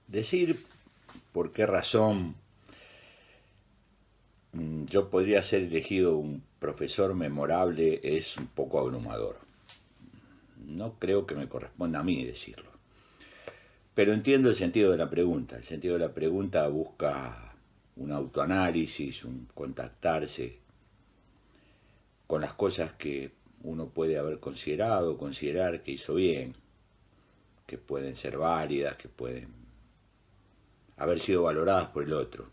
Decir por qué razón yo podría ser elegido un profesor memorable es un poco abrumador. No creo que me corresponda a mí decirlo. Pero entiendo el sentido de la pregunta. El sentido de la pregunta busca un autoanálisis, un contactarse con las cosas que uno puede haber considerado, considerar que hizo bien, que pueden ser válidas, que pueden haber sido valoradas por el otro.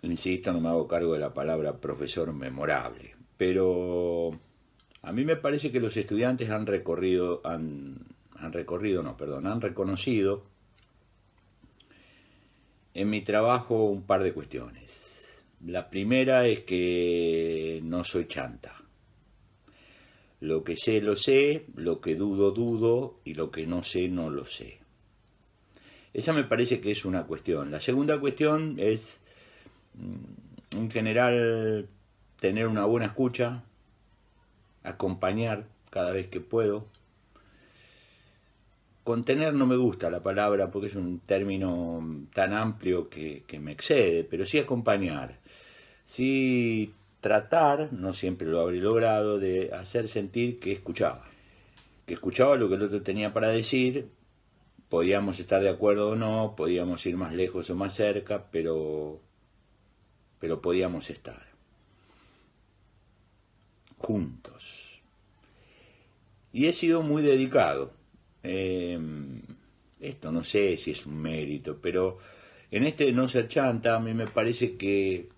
Insisto, no me hago cargo de la palabra profesor memorable, pero a mí me parece que los estudiantes han reconocido en mi trabajo un par de cuestiones. La primera es que no soy chanta. Lo que sé, lo sé, lo que dudo, dudo, y lo que no sé, no lo sé. Esa me parece que es una cuestión. La segunda cuestión es, en general, tener una buena escucha, acompañar cada vez que puedo. Contener no me gusta la palabra porque es un término tan amplio que me excede, pero sí acompañar. Sí tratar, no siempre lo habré logrado, de hacer sentir que escuchaba. Que escuchaba lo que el otro tenía para decir. Podíamos estar de acuerdo o no, podíamos ir más lejos o más cerca, pero podíamos estar juntos. Y he sido muy dedicado. Esto no sé si es un mérito, pero en este de no ser chanta, a mí me parece que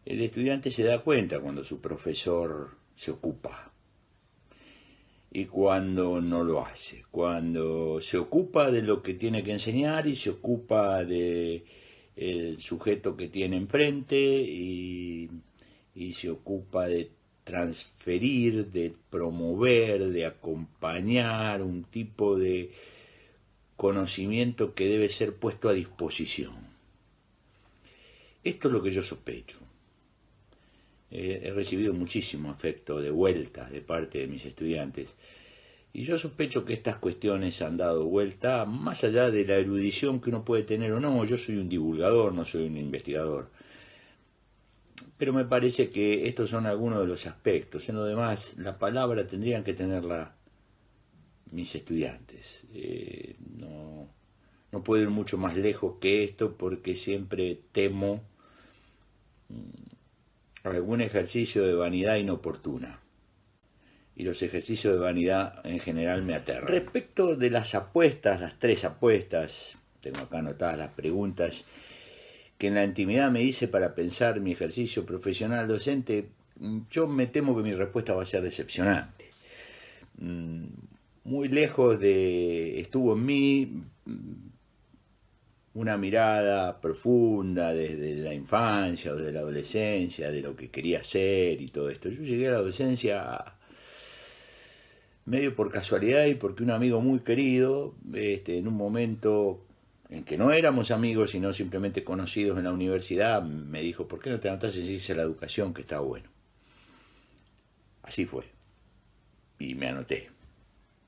el estudiante se da cuenta cuando su profesor se ocupa y cuando no lo hace, cuando se ocupa de lo que tiene que enseñar y se ocupa de el sujeto que tiene enfrente y se ocupa de transferir, de promover, de acompañar un tipo de conocimiento que debe ser puesto a disposición. Esto es lo que yo sospecho. He recibido muchísimo afecto de vuelta de parte de mis estudiantes y yo sospecho que estas cuestiones han dado vuelta más allá de la erudición que uno puede tener o no. Yo soy un divulgador, no soy un investigador, pero me parece que estos son algunos de los aspectos. En lo demás, la palabra tendrían que tenerla mis estudiantes. No puedo ir mucho más lejos que esto porque siempre temo algún ejercicio de vanidad inoportuna. Y los ejercicios de vanidad en general me aterran. Respecto de las apuestas, las 3 apuestas, tengo acá anotadas las preguntas que en la intimidad me hice para pensar mi ejercicio profesional docente, yo me temo que mi respuesta va a ser decepcionante. Muy lejos estuvo en mí una mirada profunda desde la infancia o desde la adolescencia, de lo que quería ser y todo esto. Yo llegué a la docencia medio por casualidad y porque un amigo muy querido, en un momento en que no éramos amigos, sino simplemente conocidos en la universidad, me dijo, ¿por qué no te anotas en Ciencia de la Educación, que está bueno? Así fue. Y me anoté.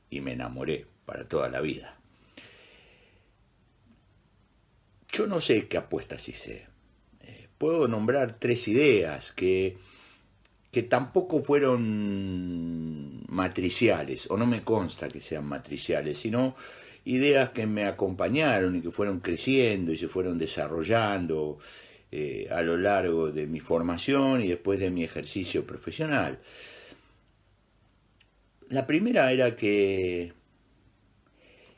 Y me enamoré para toda la vida. Yo no sé qué apuestas hice. Puedo nombrar 3 ideas que tampoco fueron matriciales, o no me consta que sean matriciales, sino ideas que me acompañaron y que fueron creciendo y se fueron desarrollando a lo largo de mi formación y después de mi ejercicio profesional. La primera era que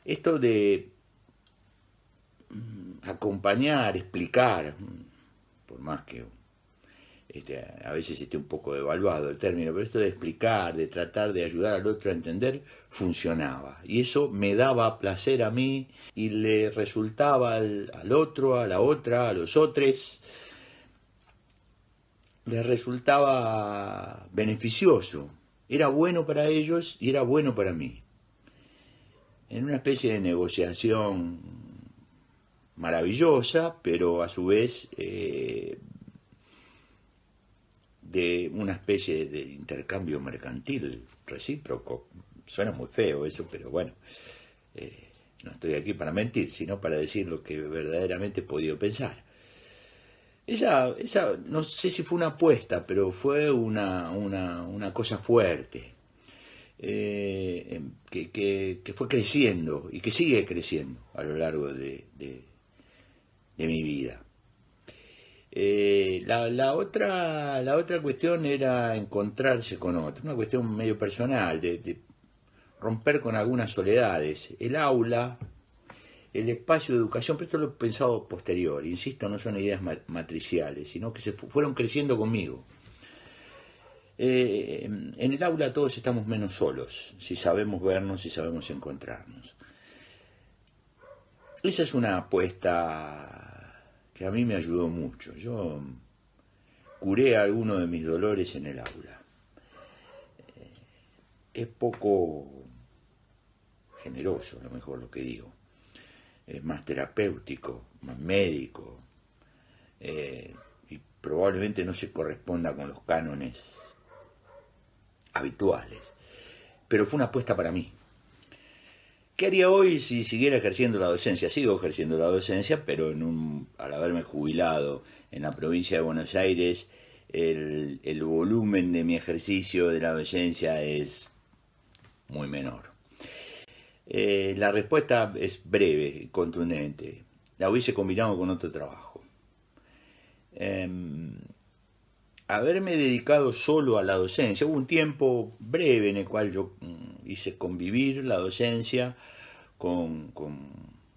esto de acompañar, explicar, por más que a veces esté un poco devaluado el término, pero esto de explicar, de tratar de ayudar al otro a entender, funcionaba. Y eso me daba placer a mí y le resultaba al otro, a la otra, a los otros, les resultaba beneficioso. Era bueno para ellos y era bueno para mí. En una especie de negociación maravillosa, pero a su vez de una especie de intercambio mercantil recíproco. Suena muy feo eso, pero bueno, No estoy aquí para mentir, sino para decir lo que verdaderamente he podido pensar. Esa no sé si fue una apuesta, pero fue una cosa fuerte, que fue creciendo y que sigue creciendo a lo largo de mi vida. La otra cuestión era encontrarse con otro, una cuestión medio personal, de romper con algunas soledades. El aula, el espacio de educación, pero esto lo he pensado posterior, insisto, no son ideas matriciales, sino que se fueron creciendo conmigo. En el aula todos estamos menos solos, si sabemos vernos, si sabemos encontrarnos. Esa es una apuesta que a mí me ayudó mucho. Yo curé algunos de mis dolores en el aula. Es poco generoso, a lo mejor lo que digo. Es más terapéutico, más médico, y probablemente no se corresponda con los cánones habituales. Pero fue una apuesta para mí. ¿Qué haría hoy si siguiera ejerciendo la docencia? Sigo ejerciendo la docencia, pero al haberme jubilado en la provincia de Buenos Aires, el volumen de mi ejercicio de la docencia es muy menor. La respuesta es breve, contundente. La hubiese combinado con otro trabajo. Haberme dedicado solo a la docencia, hubo un tiempo breve en el cual yo hice convivir la docencia con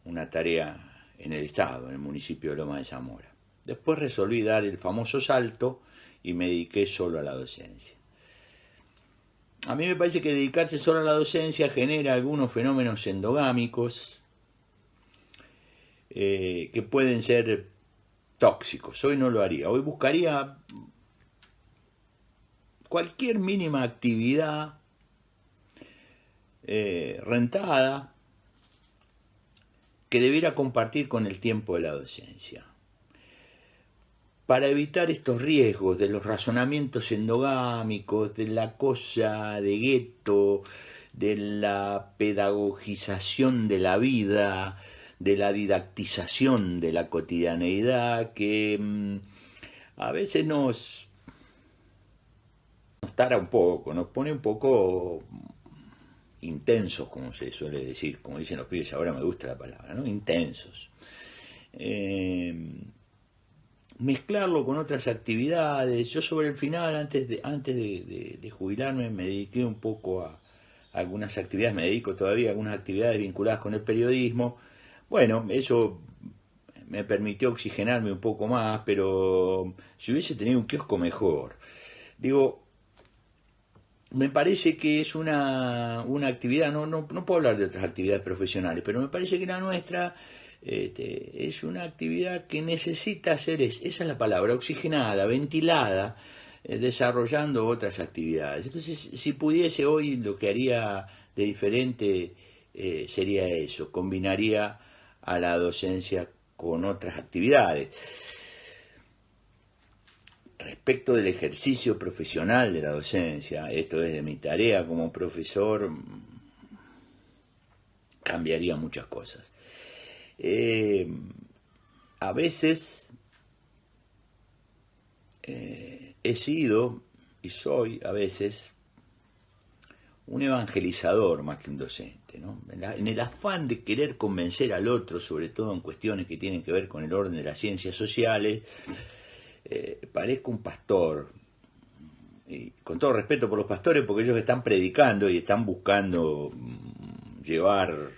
una tarea en el Estado, en el municipio de Loma de Zamora. Después resolví dar el famoso salto y me dediqué solo a la docencia. A mí me parece que dedicarse solo a la docencia genera algunos fenómenos endogámicos que pueden ser tóxicos. Hoy no lo haría. Hoy buscaría cualquier mínima actividad rentada que debiera compartir con el tiempo de la docencia, para evitar estos riesgos de los razonamientos endogámicos, de la cosa de gueto, de la pedagogización de la vida, de la didactización de la cotidianeidad, que a veces nos tara un poco, nos pone un poco intensos, como se suele decir, como dicen los pibes, ahora me gusta la palabra, ¿no? Intensos. Mezclarlo con otras actividades. Yo sobre el final, antes de jubilarme, me dediqué un poco a algunas actividades, me dedico todavía a algunas actividades vinculadas con el periodismo. Bueno, eso me permitió oxigenarme un poco más, pero si hubiese tenido un kiosco mejor. Digo, me parece que es una actividad, no puedo hablar de otras actividades profesionales, pero me parece que la nuestra es una actividad que necesita ser, esa es la palabra, oxigenada, ventilada, desarrollando otras actividades. Entonces, si pudiese hoy, lo que haría de diferente sería eso, combinaría a la docencia con otras actividades. Respecto del ejercicio profesional de la docencia, esto es de mi tarea como profesor, cambiaría muchas cosas. A veces he sido y soy a veces un evangelizador más que un docente, ¿no? En el afán de querer convencer al otro, sobre todo en cuestiones que tienen que ver con el orden de las ciencias sociales, parezco un pastor, y con todo respeto por los pastores, porque ellos están predicando y están buscando llevar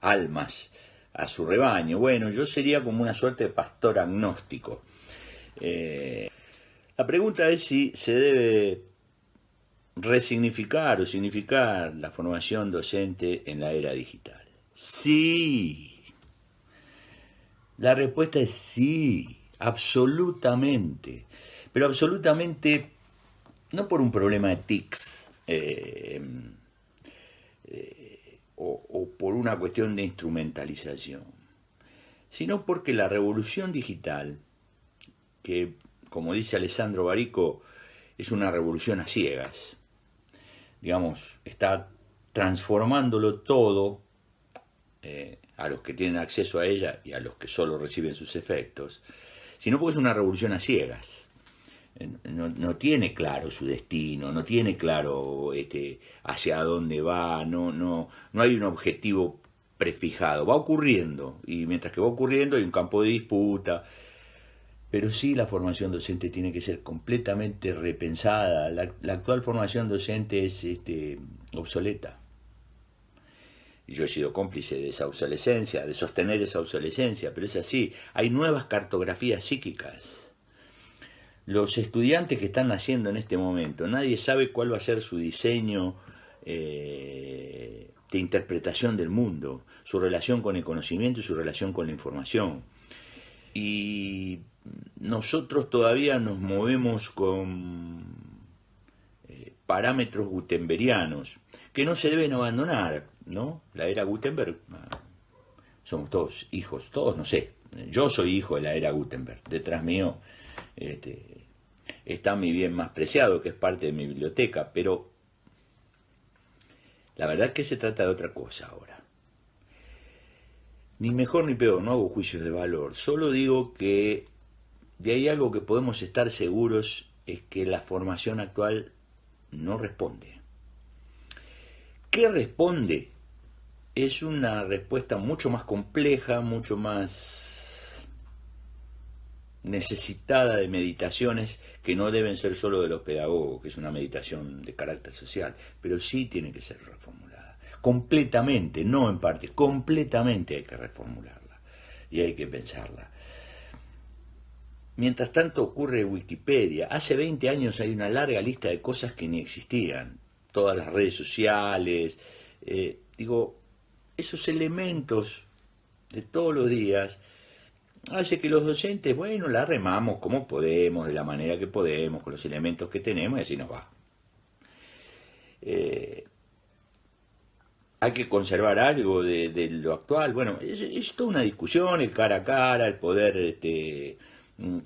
almas a su rebaño. Bueno, yo sería como una suerte de pastor agnóstico. La pregunta es si se debe resignificar o significar la formación docente en la era digital. Sí. La respuesta es sí, absolutamente. Pero absolutamente no por un problema de tics o por una cuestión de instrumentalización, sino porque la revolución digital, que como dice Alessandro Barico, es una revolución a ciegas, digamos, está transformándolo todo a los que tienen acceso a ella y a los que solo reciben sus efectos, sino porque es una revolución a ciegas. No tiene claro su destino, no tiene claro hacia dónde va, no hay un objetivo prefijado, va ocurriendo, y mientras que va ocurriendo hay un campo de disputa, pero sí la formación docente tiene que ser completamente repensada. La actual formación docente es obsoleta. Y yo he sido cómplice de esa obsolescencia, de sostener esa obsolescencia, pero es así. Hay nuevas cartografías psíquicas. Los estudiantes que están naciendo en este momento, nadie sabe cuál va a ser su diseño de interpretación del mundo, su relación con el conocimiento y su relación con la información. Y nosotros todavía nos movemos con parámetros gutenberianos que no se deben abandonar, ¿no? La era Gutenberg, somos todos hijos, todos no sé, yo soy hijo de la era Gutenberg, detrás mío está mi bien más preciado, que es parte de mi biblioteca, pero la verdad es que se trata de otra cosa ahora. Ni mejor ni peor, no hago juicios de valor, solo digo que de ahí algo que podemos estar seguros es que la formación actual no responde. ¿Qué responde? Es una respuesta mucho más compleja, mucho más necesitada de meditaciones que no deben ser solo de los pedagogos, que es una meditación de carácter social, pero sí tiene que ser reformulada. Completamente, no en parte, completamente hay que reformularla y hay que pensarla. Mientras tanto ocurre Wikipedia. Hace 20 años hay una larga lista de cosas que ni existían. Todas las redes sociales, esos elementos de todos los días hace que los docentes, bueno, la remamos como podemos, de la manera que podemos, con los elementos que tenemos, y así nos va. Hay que conservar algo de lo actual. Bueno, es toda una discusión, el cara a cara, el poder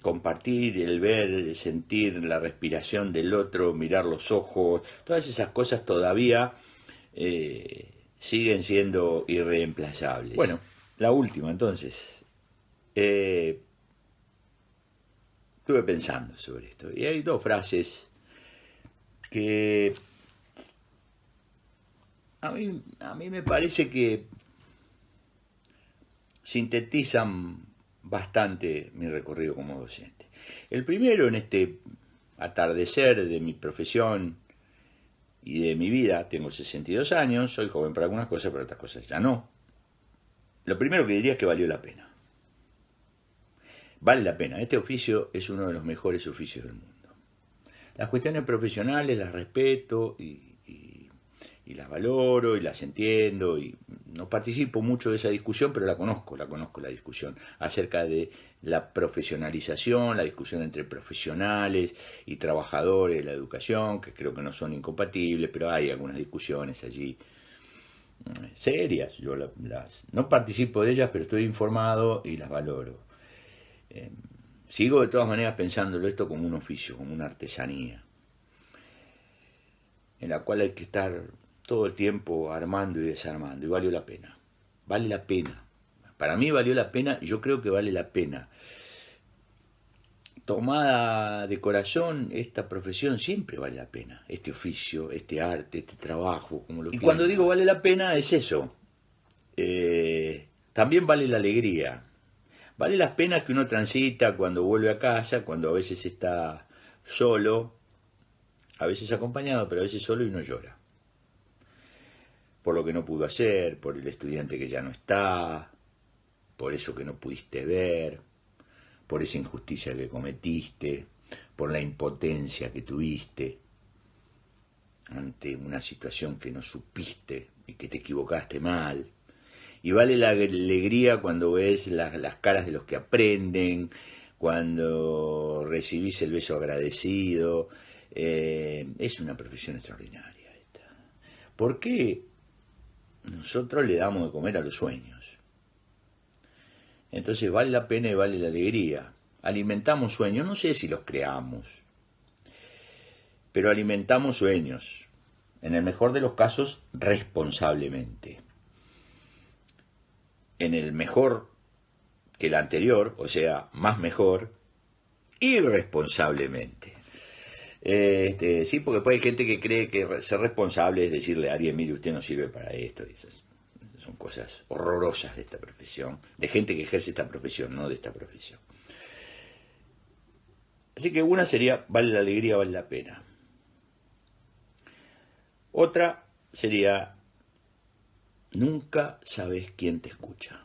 compartir, el ver, el sentir la respiración del otro, mirar los ojos, todas esas cosas todavía siguen siendo irreemplazables. Bueno, la última entonces. Estuve pensando sobre esto y hay dos frases que a mí me parece que sintetizan bastante mi recorrido como docente. El primero, en este atardecer de mi profesión y de mi vida, tengo 62 años, soy joven para algunas cosas, pero otras cosas ya no. Lo primero que diría es que valió la pena. Vale la pena, este oficio es uno de los mejores oficios del mundo. Las cuestiones profesionales las respeto y las valoro y las entiendo y no participo mucho de esa discusión, pero la conozco la discusión acerca de la profesionalización, la discusión entre profesionales y trabajadores de la educación, que creo que no son incompatibles, pero hay algunas discusiones allí serias. Yo no participo de ellas, pero estoy informado y las valoro. Sigo de todas maneras pensándolo esto como un oficio, como una artesanía, en la cual hay que estar todo el tiempo armando y desarmando, y valió la pena. Vale la pena. Para mí valió la pena y yo creo que vale la pena. Tomada de corazón, esta profesión siempre vale la pena. Este oficio, este arte, este trabajo, como lo quieran. Y cuando digo vale la pena es eso. También vale la alegría. Vale las penas que uno transita cuando vuelve a casa, cuando a veces está solo, a veces acompañado, pero a veces solo y uno llora. Por lo que no pudo hacer, por el estudiante que ya no está, por eso que no pudiste ver, por esa injusticia que cometiste, por la impotencia que tuviste ante una situación que no supiste y que te equivocaste mal. Y vale la alegría cuando ves las caras de los que aprenden, cuando recibís el beso agradecido. Es una profesión extraordinaria esta. ¿Por qué nosotros le damos de comer a los sueños? Entonces vale la pena y vale la alegría. Alimentamos sueños, no sé si los creamos, pero alimentamos sueños. En el mejor de los casos, responsablemente. En el mejor que el anterior, o sea, más mejor, irresponsablemente. Sí, porque después hay gente que cree que ser responsable es decirle a alguien, mire, usted no sirve para esto. Y esas son cosas horrorosas de esta profesión, de gente que ejerce esta profesión, no de esta profesión. Así que una sería, vale la alegría, vale la pena. Otra sería, nunca sabes quién te escucha.